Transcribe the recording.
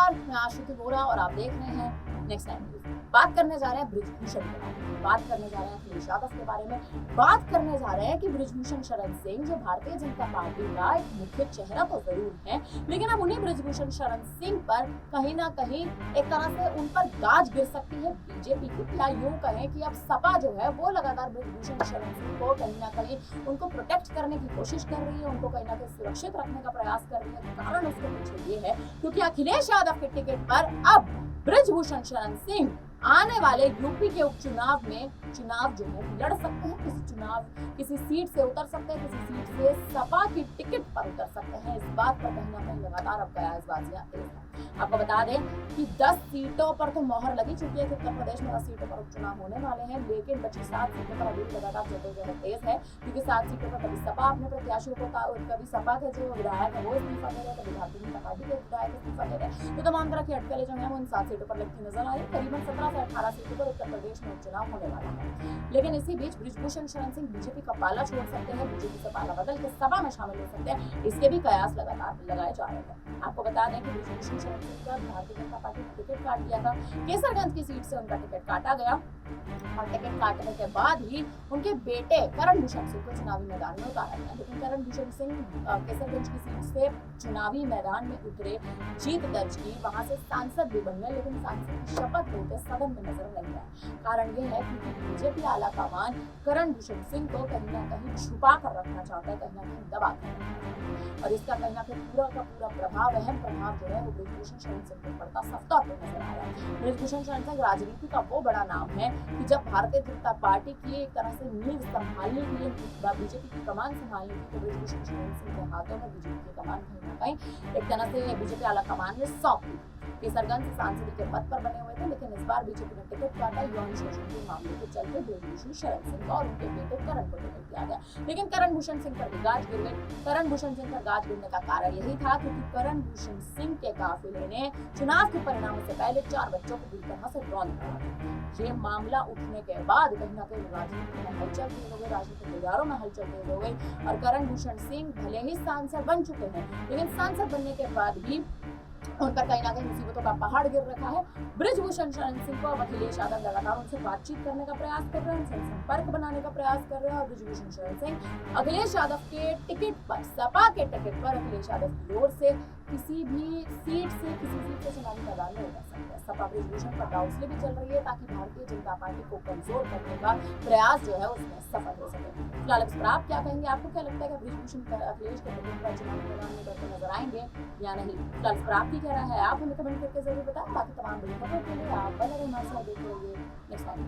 नमस्कार, मैं आशुति वोरा और आप देख रहे हैं नेक्स्ट टाइम न्यूज। बात करने जा रहे हैं बृजभूषण के बारे में, बात करने जा रहे हैं अखिलेश यादव के बारे में, बात करने जा रहे हैं कि बृजभूषण शरण सिंह जो भारतीय जनता पार्टी का एक मुख्य चेहरा तो जरूर है, लेकिन अब उन्हीं बृजभूषण शरण सिंह पर कहीं ना कहीं एक तरह से उन पर गाज गिर सकती है बीजेपी की, या यूं कहें कि अब सपा जो है वो लगातार बृजभूषण शरण सिंह को कहीं ना कहीं उनको प्रोटेक्ट करने की कोशिश कर रही है, उनको कहीं ना कहीं सुरक्षित रखने का प्रयास कर रही है। कारण उसके पीछे ये है क्योंकि अखिलेश यादव के टिकट पर अब बृजभूषण शरण सिंह आने वाले यूपी के उपचुनाव में चुनाव जो है लड़ सकते हैं, किसी सीट से उतर सकते हैं, किसी सीट से सपा की टिकट पर उतर सकते हैं। इस बात पर कहीं ना कहीं लगातार अब कयासबाजियां तेज हैं। आपको बता दें कि 10 सीटों पर तो मोहर लगी चुकी है कि उत्तर प्रदेश में 10 सीटों पर उपचुनाव होने वाले हैं, लेकिन बची 7 सीटों पर अभी लगातार जद्दोजहद तेज है, क्योंकि 7 सीटों पर कभी सपा अपने प्रत्याशियों को, कभी सपा के जो विधायक है वो इस्तीफा दे रहे, कभी भारतीय जनता पार्टी के विधायक इस्तीफा दे रहे, तो तमाम तरह की अटकलें जो है वो इन 7 सीटों पर लगती नजर आ रही है। करीबन 17 से 18 सीटों पर उत्तर प्रदेश में उपचुनाव होने वाला है, लेकिन इसी बीच बृजभूषण शरण सिंह बीजेपी का पाला छोड़ सकते हैं, बीजेपी से पाला बदल के सपा में शामिल हो सकते हैं, इसके भी कयास लगातार लगाए जा रहे हैं। आपको बता दें कि बृजभूषण शरण सिंह का भारतीय जनता पार्टी ने टिकट काट दिया था, केसरगंज की सीट से उनका टिकट काटा गया और टिकट काटने के बाद ही उनके बेटे करण भूषण सिंह को चुनावी मैदान में उतारा गया। लेकिन करण भूषण सिंह केसरगंज की सीट से चुनावी मैदान में उतरे, जीत दर्ज की, वहां से सांसद भी बन गए, लेकिन सांसद की शपथ लेते सदन में नजर नहीं आए। कारण यह है क्योंकि बीजेपी आला कमान करण भूषण सिंह को कहीं ना कहीं छुपा कर रखना चाहता है, कहीं ना कहीं दबा कर रखना चाहता है, और इसका कहीं ना कहीं पूरा का पूरा प्रभाव, अहम प्रभाव जो है वो बृजभूषण शरण सिंह पर पड़ता साफ तौर पर नजर आ रहा है। बृजभूषण शरण सिंह राजनीति का वो बड़ा नाम है कि जब भारतीय जनता पार्टी की एक तरह से नींव संभालने के लिए, बीजेपी की कमान संभालने की, तो बृजभूषण शरण सिंह के हाथों में बीजेपी की कमान कहीं ना कहीं एक तरह से बीजेपी आला कमान ने सौंप दी। केसरगंज से सांसद के पद पर बने हुए थे, लेकिन इस बार बीजेपी ने टिकट काटा यौन शोषण के मामले के चलते बृजभूषण शरण सिंह और उनके बेटे करण को टिकट दिया गया, लेकिन करण भूषण सिंह पर भी गाज गिर गई। करण भूषण सिंह पर गाज गिरने का कारण यही था क्योंकि करण भूषण सिंह के काफिले ने चुनाव के परिणाम से पहले 4 बच्चों को बुरी तरह से रौंद डाला। ये मामला उठने के बाद कहीं ना कहीं राजनीति में हलचल तेज हो गई, राजनीतिक गलियारों में हलचल तेज हो गई, और करण भूषण सिंह भले ही सांसद बन चुके हैं, लेकिन सांसद बनने के बाद भी उन पर कहीं ना कहीं मुसीबतों का पहाड़ गिर रखा है। बृजभूषण शरण सिंह को अब अखिलेश यादव लगातार उनसे बातचीत करने का प्रयास कर रहे हैं, उनसे संपर्क बनाने का प्रयास कर रहे हैं, और बृजभूषण शरण सिंह अखिलेश यादव के टिकट पर, सपा के टिकट पर अखिलेश यादव की ओर से किसी सीट से चुनावी मैदान में उतर सकते हैं। सपा बृजभूषण पर काउंसलिंग भी चल रही है ताकि भारतीय जनता पार्टी को कमजोर करने का प्रयास जो है उसमें सफल हो सके। फिलहाल इस पर आप क्या कहेंगे? आपको क्या लगता है कि बृजभूषण अखिलेश के टिकट पर चुनावी मैदान में उतरते नजर आएंगे या नहीं? फिलहाल इस पर आपकी क्या राय है, आप हमें कमेंट करके जरूर बताएं। बाकी तमाम बड़ी खबरों के लिए आप बने रहिए हमारे साथ, देखते रहिए नेक्स्ट टाइम।